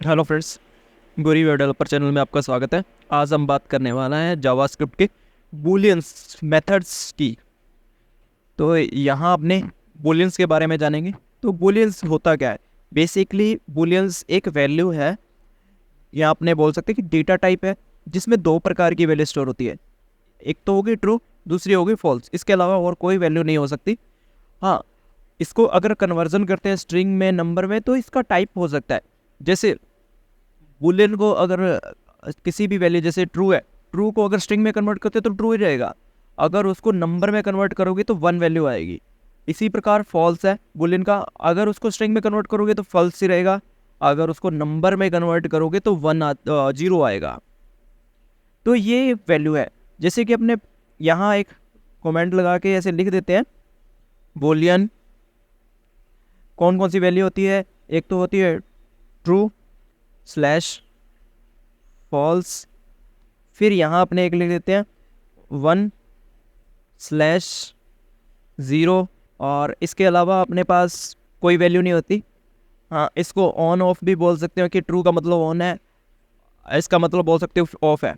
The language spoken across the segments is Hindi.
हेलो फ्रेंड्स, गोरी वेब डेवलपर चैनल में आपका स्वागत है। आज हम बात करने वाला है जावास्क्रिप्ट के बूलियंस मेथड्स की। तो यहाँ अपने बूलियंस के बारे में जानेंगे। तो बूलियंस होता क्या है? बेसिकली बूलियंस एक वैल्यू है, या आपने बोल सकते हैं कि डेटा टाइप है, जिसमें दो प्रकार की वैल्यू स्टोर होती है। एक तो होगी ट्रू, दूसरी होगी फॉल्स। इसके अलावा और कोई वैल्यू नहीं हो सकती। हाँ, इसको अगर कन्वर्जन करते हैं स्ट्रिंग में, नंबर में, तो इसका टाइप हो सकता है। जैसे बुलियन को अगर किसी भी वैल्यू, जैसे ट्रू है, ट्रू को अगर स्ट्रिंग में कन्वर्ट करते तो ट्रू ही रहेगा। अगर उसको नंबर में कन्वर्ट करोगे तो वन वैल्यू आएगी। इसी प्रकार फॉल्स है बुलियन का, अगर उसको स्ट्रिंग में कन्वर्ट करोगे तो फॉल्स ही रहेगा। अगर उसको नंबर में कन्वर्ट करोगे तो जीरो आएगा। तो ये वैल्यू है। जैसे कि अपने यहाँ एक कमेंट लगा के ऐसे लिख देते हैं, बुलियन कौन कौन सी वैल्यू होती है। एक तो होती है ट्रू स्लैश फॉल्स, फिर यहाँ अपने एक लिख देते हैं वन स्लैश ज़ीरो, और इसके अलावा अपने पास कोई वैल्यू नहीं होती। हाँ, इसको ऑन ऑफ भी बोल सकते हो कि ट्रू का मतलब ऑन है, इसका मतलब बोल सकते हो ऑफ है।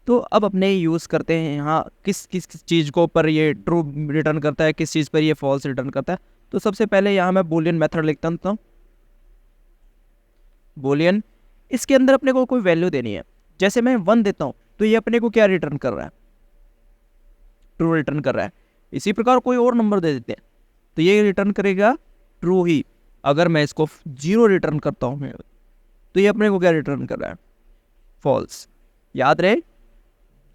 तो अब अपने यूज़ करते हैं यहाँ किस किस चीज़ को पर ये ट्रू रिटर्न करता है, किस चीज़ पर ये फॉल्स रिटर्न करता है। तो सबसे पहले यहाँ मैं बूलियन मेथड लिखता हूँ। बूलियन, इसके अंदर अपने को कोई वैल्यू देनी है। जैसे मैं वन देता हूँ तो ये अपने को क्या रिटर्न कर रहा है? ट्रू रिटर्न कर रहा है। इसी प्रकार कोई और नंबर दे देते हैं तो ये रिटर्न करेगा ट्रू ही। अगर मैं इसको जीरो रिटर्न करता हूँ तो ये अपने को क्या रिटर्न कर रहा है? फॉल्स। याद रहे,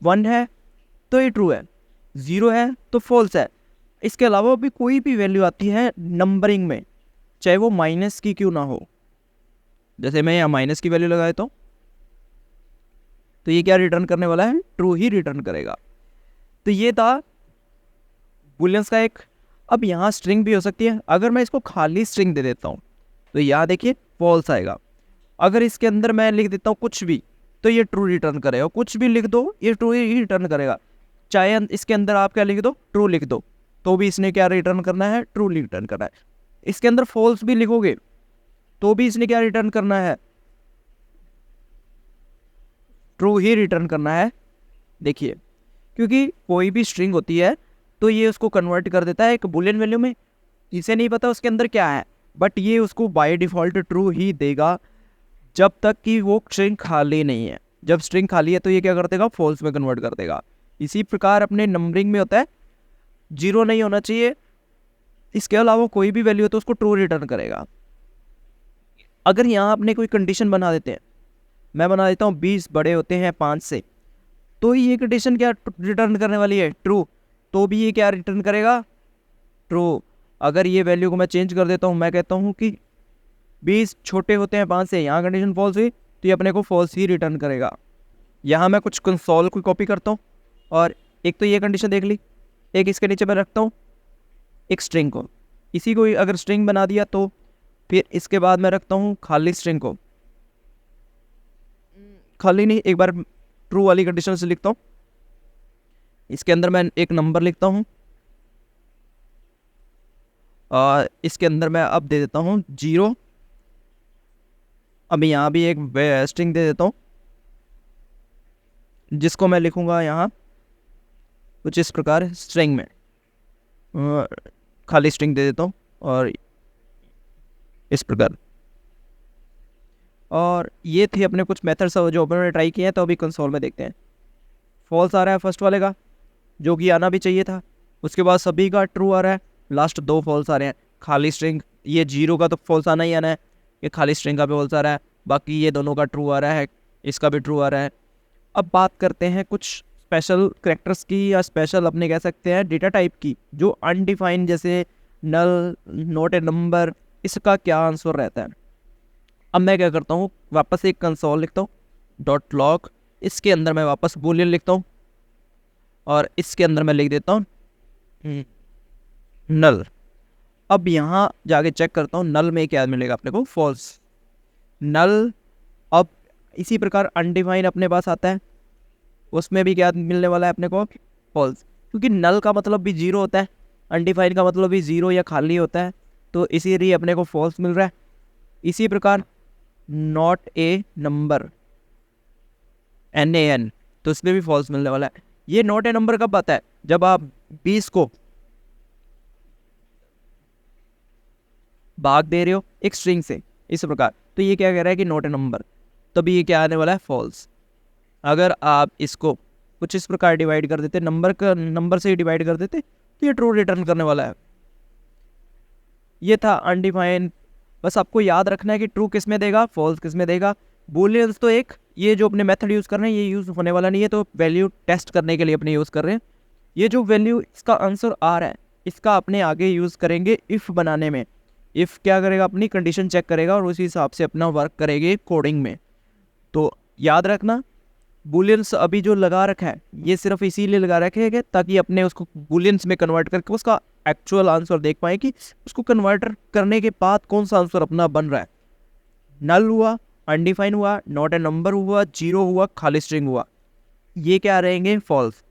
वन है तो ये ट्रू है, ज़ीरो है तो फॉल्स है। इसके अलावा भी कोई भी वैल्यू आती है नंबरिंग में, चाहे वो माइनस की क्यों ना हो। जैसे मैं यहाँ माइनस की वैल्यू लगा देता हूँ तो ये क्या रिटर्न करने वाला है? ट्रू ही रिटर्न करेगा। तो ये था बुलियंस का एक। अब यहाँ स्ट्रिंग भी हो सकती है। अगर मैं इसको खाली स्ट्रिंग दे देता हूँ तो यहाँ देखिए फॉल्स आएगा। अगर इसके अंदर मैं लिख देता हूँ कुछ भी तो ये ट्रू रिटर्न करेगा। कुछ भी लिख दो ये ट्रू ही रिटर्न करेगा। चाहे इसके अंदर आप क्या लिख दो, ट्रू लिख दो, तो भी इसने क्या रिटर्न करना है? ट्रू रिटर्न करना है। इसके अंदर फॉल्स भी लिखोगे तो भी इसने क्या रिटर्न करना है? ट्रू ही रिटर्न करना है। देखिए, क्योंकि कोई भी स्ट्रिंग होती है तो ये उसको कन्वर्ट कर देता है एक बुलियन वैल्यू में। इसे नहीं पता उसके अंदर क्या है, बट ये उसको बाय डिफ़ॉल्ट ट्रू ही देगा जब तक कि वो स्ट्रिंग खाली नहीं है। जब स्ट्रिंग खाली है तो ये क्या कर देगा? फॉल्स में कन्वर्ट कर देगा। इसी प्रकार अपने नंबरिंग में होता है, जीरो नहीं होना चाहिए, इसके अलावा कोई भी वैल्यू हो तो उसको ट्रू रिटर्न करेगा। अगर यहाँ अपने कोई कंडीशन बना देते हैं, मैं बना देता हूँ 20 बड़े होते हैं 5 से, तो ये कंडीशन क्या रिटर्न करने वाली है? ट्रू। तो भी ये क्या रिटर्न करेगा? ट्रू। अगर ये वैल्यू को मैं चेंज कर देता हूँ, मैं कहता हूँ कि 20 छोटे होते हैं 5 से, यहाँ कंडीशन फॉल्स हुई तो ये अपने को फॉल्स ही रिटर्न करेगा। यहाँ मैं कुछ कंसोल को कॉपी करता हूँ, और एक तो ये कंडीशन देख ली, एक इसके नीचे मैं रखता हूँ एक स्ट्रिंग को। इसी को अगर स्ट्रिंग बना दिया तो फिर इसके बाद मैं रखता हूँ खाली स्ट्रिंग को। खाली नहीं, एक बार ट्रू वाली कंडीशन से लिखता हूँ। इसके अंदर मैं एक नंबर लिखता हूँ, और इसके अंदर मैं अब दे देता हूँ जीरो। अब यहाँ भी एक स्ट्रिंग दे देता हूँ, जिसको मैं लिखूँगा यहाँ कुछ इस प्रकार स्ट्रिंग में। खाली स्ट्रिंग दे देता हूँ और इस प्रकार। और ये थी अपने कुछ मेथड्स जो अपने ट्राई किए हैं। तो अभी कंसोल में देखते हैं। फॉल्स आ रहा है फर्स्ट वाले का, जो कि आना भी चाहिए था। उसके बाद सभी का ट्रू आ रहा है, लास्ट दो फॉल्स आ रहे हैं। खाली स्ट्रिंग, ये जीरो का तो फॉल्स आना ही आना है, ये खाली स्ट्रिंग का भी फॉल्स आ रहा है। बाकी ये दोनों का ट्रू आ रहा है, इसका भी ट्रू आ रहा है। अब बात करते हैं कुछ स्पेशल करेक्टर्स की, या स्पेशल अपने कह सकते हैं डेटा टाइप की, जो अनडिफाइंड, जैसे नल, नॉट ए नंबर। इसका क्या आंसर रहता है? अब मैं क्या करता हूँ, वापस एक कंसोल लिखता हूँ डॉट लॉग, इसके अंदर मैं वापस बूलियन लिखता हूँ, और इसके अंदर मैं लिख देता हूँ नल। अब यहाँ जाके चेक करता हूँ नल में क्या मिलेगा अपने को? फॉल्स। नल। अब इसी प्रकार अनडिफाइन अपने पास आता है, उसमें भी क्या मिलने वाला है अपने को? फॉल्स। क्योंकि नल का मतलब भी जीरो होता है, अनडिफाइन का मतलब भी जीरो या खाली होता है, तो इसीलिए अपने को फॉल्स मिल रहा है। इसी प्रकार नॉट ए नंबर, NAN, तो इसमें भी फॉल्स मिलने वाला है। ये नॉट ए नंबर कब आता है? जब आप 20 को भाग दे रहे हो एक स्ट्रिंग से इस प्रकार, तो ये क्या कह रहा है कि नॉट ए नंबर, तभी ये क्या आने वाला है? फॉल्स। अगर आप इसको कुछ इस प्रकार डिवाइड कर देते, नंबर से ही डिवाइड कर देते, तो ये ट्रू रिटर्न करने वाला है। ये था अनडिफाइंड। बस आपको याद रखना है कि ट्रू किस में देगा, फॉल्स किस में देगा। बूलियंस तो एक ये जो अपने मेथड यूज़ कर रहे हैं ये यूज़ होने वाला नहीं है, तो वैल्यू टेस्ट करने के लिए अपने यूज़ कर रहे हैं। ये जो वैल्यू इसका आंसर आ रहा है इसका अपने आगे यूज़ करेंगे इफ़ बनाने में। इफ़ क्या करेगा? अपनी कंडीशन चेक करेगा और उसी हिसाब से अपना वर्क करेंगे कोडिंग में। तो याद रखना बूलियंस अभी जो लगा रखा है ये सिर्फ इसीलिए लगा रखे है ताकि अपने उसको बूलियंस में कन्वर्ट करके उसका एक्चुअल आंसर देख पाए कि उसको कन्वर्टर करने के बाद कौन सा आंसर अपना बन रहा है। नल हुआ, अनडिफाइन हुआ, नॉट ए नंबर हुआ, जीरो हुआ, खाली स्ट्रिंग हुआ, ये क्या रहेंगे? फॉल्स।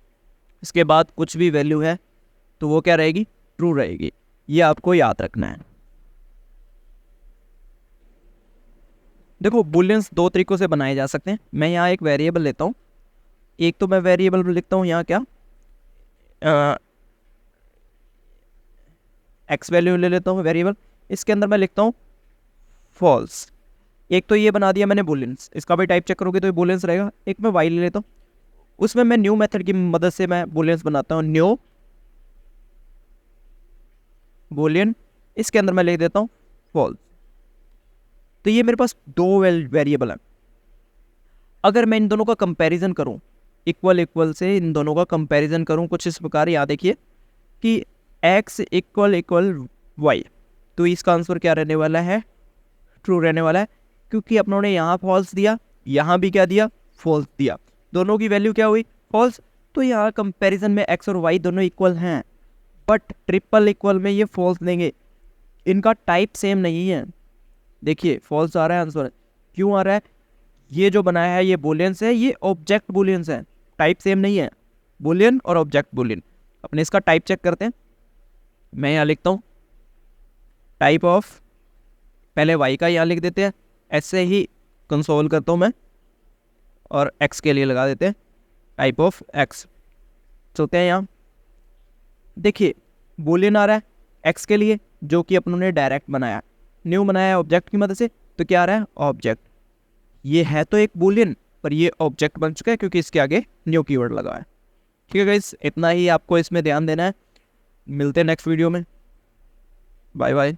इसके बाद कुछ भी वैल्यू है तो वो क्या रहेगी? ट्रू रहेगी। ये आपको याद रखना है। देखो बूलियंस दो तरीक़ों से बनाए जा सकते हैं। मैं यहाँ एक वेरिएबल लेता हूँ, एक तो मैं वेरिएबल लिखता हूँ यहाँ क्या एक्स वैल्यू ले लेता हूँ वेरिएबल, इसके अंदर मैं लिखता हूँ फॉल्स। एक तो ये बना दिया मैंने बूलियंस, इसका भी टाइप चेक करोगे तो ये बूलियंस रहेगा। एक मैं वाई ले लेता हूँ, उसमें मैं न्यू मेथड की मदद से मैं बूलियंस बनाता हूँ, न्यू बूलियन, इसके अंदर मैं लिख देता हूँ फॉल्स। तो ये मेरे पास दो वेरिएबल हैं। अगर मैं इन दोनों का कंपैरिजन करूं, इक्वल से इन दोनों का कंपैरिजन करूं कुछ इस प्रकार, यहाँ देखिए कि x इक्वल y, तो इसका आंसर क्या रहने वाला है? ट्रू रहने वाला है, क्योंकि अपनों ने यहाँ फॉल्स दिया, यहाँ भी क्या दिया? फॉल्स दिया। दोनों की वैल्यू क्या हुई? फॉल्स। तो यहाँ कंपैरिजन में x और y दोनों इक्वल हैं, बट ट्रिपल इक्वल में ये फॉल्स देंगे, इनका टाइप सेम नहीं है। देखिए फॉल्स आ रहा है आंसर, क्यों आ रहा है? ये जो बनाया है ये बूलियंस है, ये ऑब्जेक्ट बूलियंस है, टाइप सेम नहीं है। बूलियन और ऑब्जेक्ट बूलियन, अपने इसका टाइप चेक करते हैं। मैं यहाँ लिखता हूँ टाइप ऑफ, पहले y का यहाँ लिख देते हैं, ऐसे ही कंसोल करता हूँ मैं, और x के लिए लगा देते हैं टाइप ऑफ x। चलते हैं यहाँ, देखिए बूलियन आ रहा है x के लिए जो कि अपनों ने डायरेक्ट बनाया, न्यू बनाया ऑब्जेक्ट की मदद से, तो क्या आ रहा है? ऑब्जेक्ट। ये है तो एक बूलियन पर ये ऑब्जेक्ट बन चुका है क्योंकि इसके आगे न्यू कीवर्ड लगा है। ठीक है गाइस, इतना ही आपको इसमें ध्यान देना है। मिलते हैं नेक्स्ट वीडियो में। Bye bye.